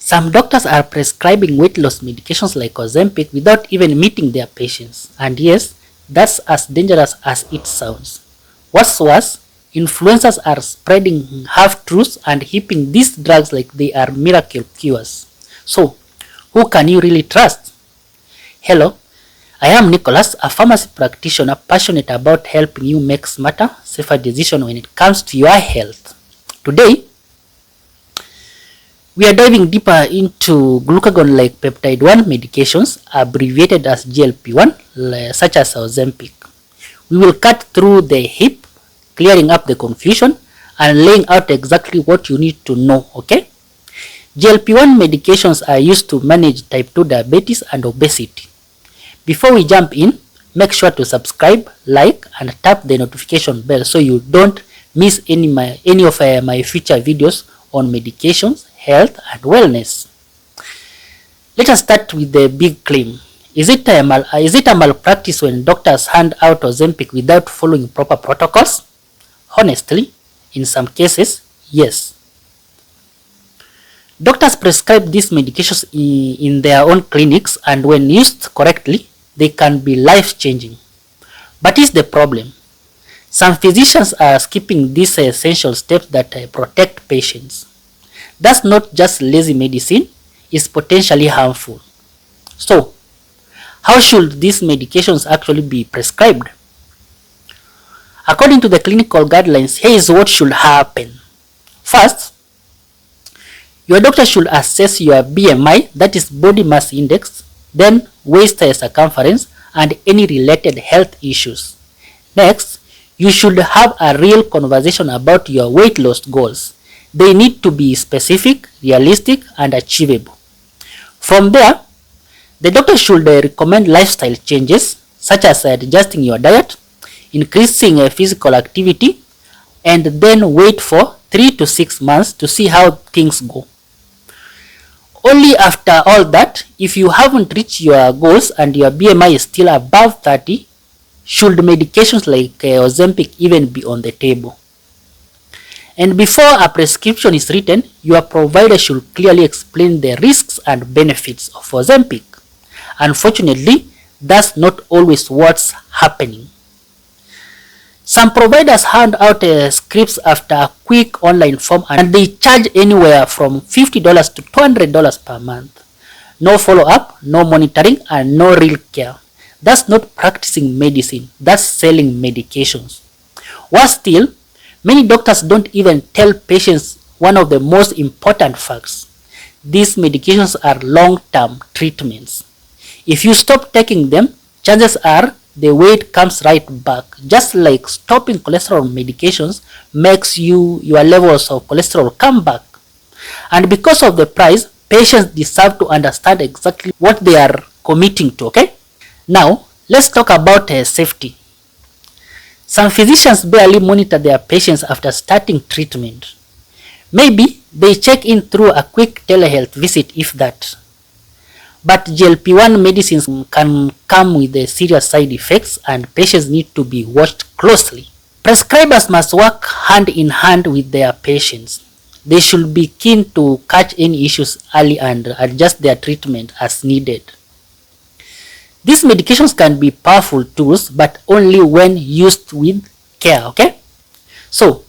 Some doctors are prescribing weight loss medications like Ozempic without even meeting their patients. And yes, that's as dangerous as it sounds. What's worse, influencers are spreading half-truths and heaping these drugs like they are miracle cures. So, who can you really trust? Hello, I am Nicholas, a pharmacy practitioner passionate about helping you make smarter, safer decisions when it comes to your health. Today, we are diving deeper into glucagon-like peptide-1 medications, abbreviated as GLP-1, such as Ozempic. We will cut through the hype, clearing up the confusion, and laying out exactly what you need to know, okay? GLP-1 medications are used to manage type 2 diabetes and obesity. Before we jump in, make sure to subscribe, like, and tap the notification bell so you don't miss any of my future videos on medications, health, and wellness. Let us start with the big claim. Is it a malpractice when doctors hand out Ozempic without following proper protocols? Honestly, in some cases, yes. Doctors prescribe these medications in their own clinics, and when used correctly, they can be life-changing. But here's the problem. Some physicians are skipping these essential steps that protect patients. That's not just lazy medicine, it's potentially harmful. So, how should these medications actually be prescribed? According to the clinical guidelines, here is what should happen. First, your doctor should assess your BMI, that is body mass index, then waist circumference, and any related health issues. Next, you should have a real conversation about your weight loss goals. They need to be specific, realistic, and achievable. From there, the doctor should recommend lifestyle changes, such as adjusting your diet, increasing physical activity, and then wait for 3 to 6 months to see how things go. Only after all that, if you haven't reached your goals and your BMI is still above 30, should medications like Ozempic even be on the table. And before a prescription is written, your provider should clearly explain the risks and benefits of Ozempic. Unfortunately, that's not always what's happening. Some providers hand out scripts after a quick online form, and they charge anywhere from $50 to $200 per month. No follow-up, no monitoring, and no real care. That's not practicing medicine, that's selling medications. Worse still, many doctors don't even tell patients one of the most important facts. These medications are long-term treatments. If you stop taking them, chances are the weight comes right back. Just like stopping cholesterol medications makes your levels of cholesterol come back. And because of the price, patients deserve to understand exactly what they are committing to, okay? Now, let's talk about safety. Some physicians barely monitor their patients after starting treatment. Maybe they check in through a quick telehealth visit, if that. But GLP-1 medicines can come with serious side effects, and patients need to be watched closely. Prescribers must work hand in hand with their patients. They should be keen to catch any issues early and adjust their treatment as needed. These medications can be powerful tools, but only when used with care, okay? So,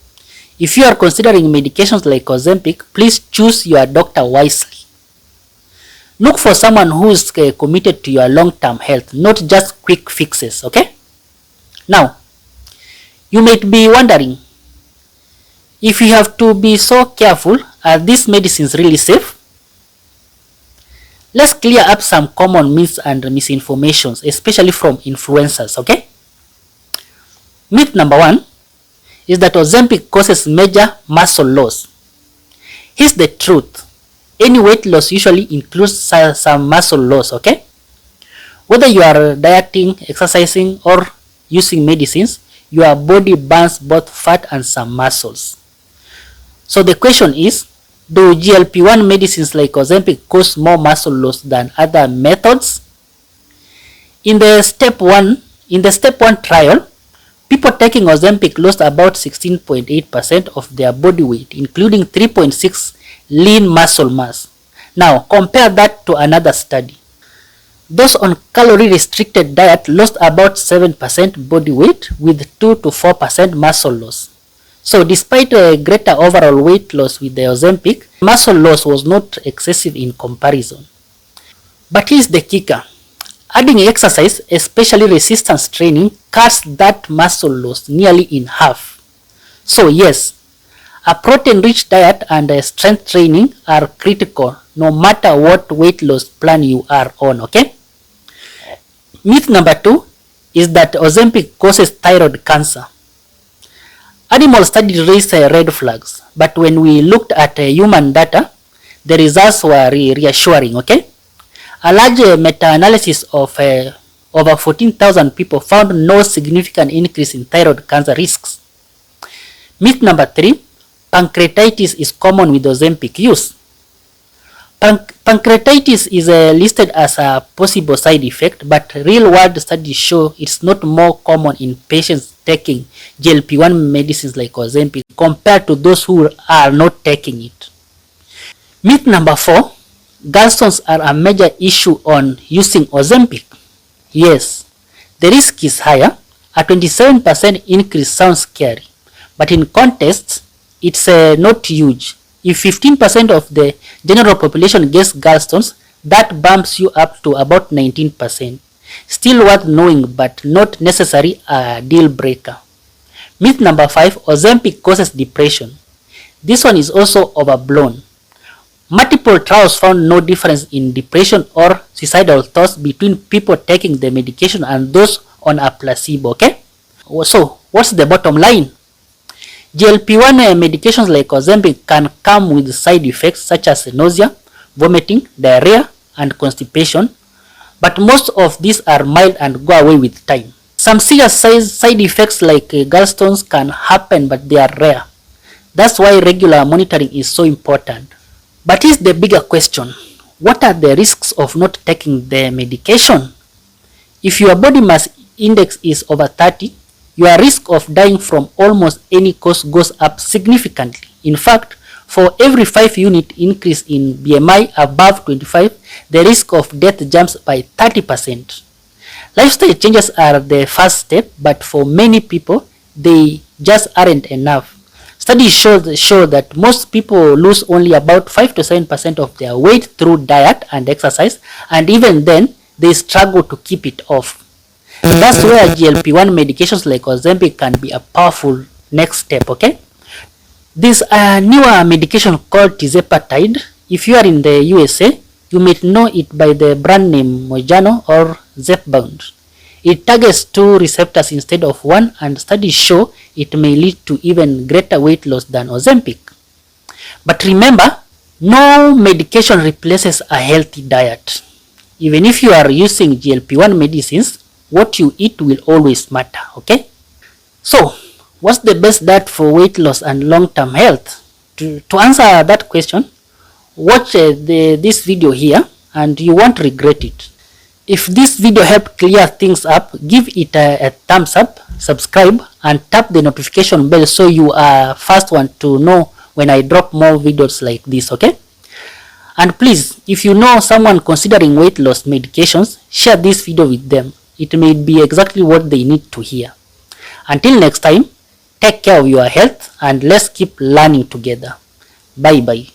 if you are considering medications like Ozempic, please choose your doctor wisely. Look for someone who is committed to your long-term health, not just quick fixes, okay? Now, you might be wondering, if you have to be so careful, are these medicines really safe? Let's clear up some common myths and misinformations, especially from influencers, okay? Myth number 1 is that Ozempic causes major muscle loss. Here's the truth. Any weight loss usually includes some muscle loss, okay? Whether you are dieting, exercising, or using medicines, your body burns both fat and some muscles. So the question is, do GLP-1 medicines like Ozempic cause more muscle loss than other methods? In the step 1 trial, people taking Ozempic lost about 16.8% of their body weight, including 3.6 lean muscle mass. Now compare that to another study. Those on calorie restricted diet lost about 7% body weight with 2 to 4% muscle loss. So despite a greater overall weight loss with the Ozempic, muscle loss was not excessive in comparison. But here's the kicker. Adding exercise, especially resistance training, cuts that muscle loss nearly in half. So yes, a protein-rich diet and strength training are critical no matter what weight loss plan you are on, okay? Myth number 2 is that Ozempic causes thyroid cancer. Animal studies raised red flags, but when we looked at human data, the results were reassuring, okay? A large meta-analysis of over 14,000 people found no significant increase in thyroid cancer risks. Myth number 3, pancreatitis is common with Ozempic use. Pancreatitis is listed as a possible side effect, but real-world studies show it's not more common in patients taking GLP-1 medicines like Ozempic compared to those who are not taking it. Myth number 4, gallstones are a major issue on using Ozempic. Yes, the risk is higher. A 27% increase sounds scary, but in context, it's not huge. If 15% of the general population gets gallstones, that bumps you up to about 19%. Still worth knowing, but not necessarily a deal breaker. Myth number 5, Ozempic causes depression. This one is also overblown. Multiple trials found no difference in depression or suicidal thoughts between people taking the medication and those on a placebo, okay? So, what's the bottom line? GLP-1 medications like Ozempic can come with side effects such as nausea, vomiting, diarrhea, and constipation, but most of these are mild and go away with time. Some serious side effects like gallstones can happen, but they are rare. That's why regular monitoring is so important. But here's the bigger question. What are the risks of not taking the medication? If your body mass index is over 30, your risk of dying from almost any cause goes up significantly. In fact, for every 5 unit increase in BMI above 25, the risk of death jumps by 30%. Lifestyle changes are the first step, but for many people, they just aren't enough. Studies show that most people lose only about 5 to 7% of their weight through diet and exercise, and even then, they struggle to keep it off. That's where GLP-1 medications like Ozempic can be a powerful next step, okay? There's a newer medication called Tirzepatide. If you are in the USA, you might know it by the brand name Mounjaro or Debunk. It targets 2 receptors instead of 1, and studies show it may lead to even greater weight loss than Ozempic. But remember, no medication replaces a healthy diet. Even if you are using GLP-1 medicines, what you eat will always matter, okay? So, what's the best diet for weight loss and long-term health? To answer that question, watch this video here and you won't regret it. If this video helped clear things up, give it a thumbs up, subscribe, and tap the notification bell so you are first one to know when I drop more videos like this, okay? And please, if you know someone considering weight loss medications, share this video with them. It may be exactly what they need to hear. Until next time, take care of your health and let's keep learning together. Bye bye.